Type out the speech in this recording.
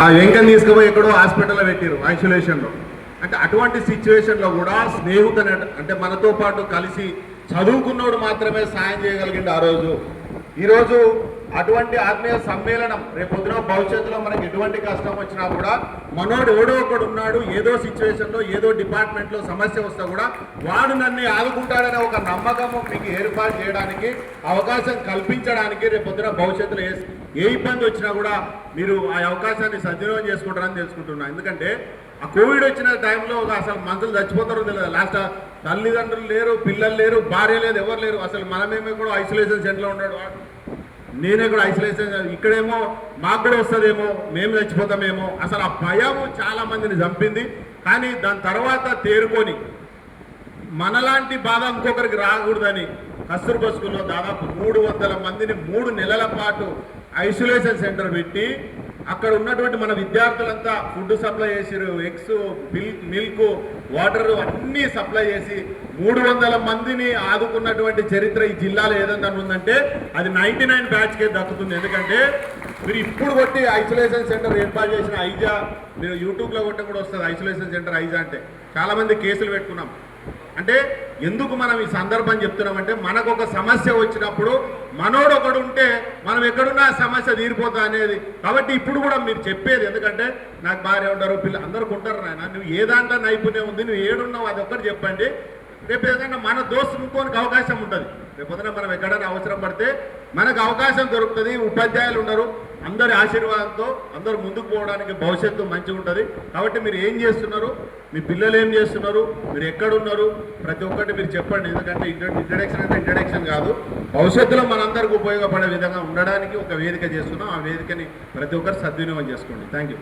ఆ వెంకని తీసుకుపోయి ఎక్కడో హాస్పిటల్లో పెట్టారు ఐసోలేషన్లో. అంటే అటువంటి సిచ్యువేషన్లో కూడా స్నేహితుని అంటే మనతో పాటు కలిసి చదువుకున్నోడు మాత్రమే సాయం చేయగలిగింది ఆ రోజు. ఈరోజు అటువంటి ఆత్మీయ సమ్మేళనం రేపొద్దున భవిష్యత్తులో మనకి ఎటువంటి కష్టం వచ్చినా కూడా మనోడు ఎవడో ఒకడు ఉన్నాడు, ఏదో సిచ్యువేషన్లో ఏదో డిపార్ట్మెంట్లో సమస్య వస్తే కూడా వాడు నన్ను ఆదుకుంటాడనే ఒక నమ్మకము మీకు ఏర్పాటు చేయడానికి, అవకాశం కల్పించడానికి రేపొద్దున భవిష్యత్తులో ఏ ఇబ్బంది వచ్చినా కూడా మీరు ఆ అవకాశాన్ని సద్వినియోగం చేసుకుంటారని తెలుసుకుంటున్నాను. ఎందుకంటే ఆ కోవిడ్ వచ్చిన టైంలో అసలు మనుషులు చచ్చిపోతారో తెలియదు. లాస్ట్ తల్లిదండ్రులు లేరు, పిల్లలు లేరు, భార్య లేదు, ఎవరు లేరు. అసలు మనమేమో కూడా ఐసోలేషన్ సెంటర్లో ఉన్నాడు, నేనే కూడా ఐసోలేషన్. ఇక్కడేమో మాకు కూడా వస్తుందేమో, మేము చచ్చిపోతామేమో, అసలు ఆ భయం చాలా మందిని చంపింది. కానీ దాని తర్వాత తేరుకొని మనలాంటి బాధ ఇంకొకరికి రాకూడదని కస్తూర్బా స్కూల్లో దాదాపు 300 మందిని 3 నెలల పాటు ఐసోలేషన్ సెంటర్ పెట్టి అక్కడ ఉన్నటువంటి మన విద్యార్థులంతా ఫుడ్ సప్లై చేసిరు, ఎగ్స్, మిల్క్, వాటర్ అన్నీ సప్లై చేసి 300 మందిని ఆదుకున్నటువంటి చరిత్ర ఈ జిల్లాలో ఏదన్నా ఉందంటే అది 99 బ్యాచ్కే దక్కుతుంది. ఎందుకంటే మీరు ఇప్పుడు కొట్టి ఐసోలేషన్ సెంటర్ ఏర్పాటు చేసిన ఐజా, మీరు యూట్యూబ్లో కొట్టి కూడా వస్తుంది ఐసోలేషన్ సెంటర్ ఐజా అంటే. చాలామంది కేసులు పెట్టుకున్నాం. అంటే ఎందుకు మనం ఈ సందర్భం చెప్తున్నామంటే మనకు ఒక సమస్య వచ్చినప్పుడు మనోడు ఒకడు ఉంటే మనం ఎక్కడున్నా సమస్య తీరిపోతా అనేది. కాబట్టి ఇప్పుడు కూడా మీరు చెప్పేది, ఎందుకంటే నాకు భార్య ఉంటారు, పిల్లలు అందరికి ఉంటారు, నాయన నువ్వు ఏ దాంట్లో నైపుణ్యం ఉంది, నువ్వు ఏడున్నావు అది ఒక్కటి చెప్పండి. రేపు ఏదైనా మన దోస్తు ఇంకోనికి అవకాశం ఉంటుంది. రేపొద్దున మనం ఎక్కడైనా అవసరం పడితే మనకు అవకాశం దొరుకుతుంది. ఉపాధ్యాయులు ఉన్నారు, అందరి ఆశీర్వాదంతో అందరూ ముందుకు పోవడానికి భవిష్యత్తు మంచిగా ఉంటుంది. కాబట్టి మీరు ఏం చేస్తున్నారు, మీ పిల్లలు ఏం చేస్తున్నారు, మీరు ఎక్కడున్నారు, ప్రతి ఒక్కటి మీరు చెప్పండి. ఎందుకంటే ఇంట్రడక్షన్ అంటే ఇంట్రడక్షన్ కాదు, భవిష్యత్తులో మనందరికీ ఉపయోగపడే విధంగా ఉండడానికి ఒక వేదిక చేస్తున్నాం. ఆ వేదికని ప్రతి ఒక్కరు సద్వినియోగం చేసుకోండి. Thank you.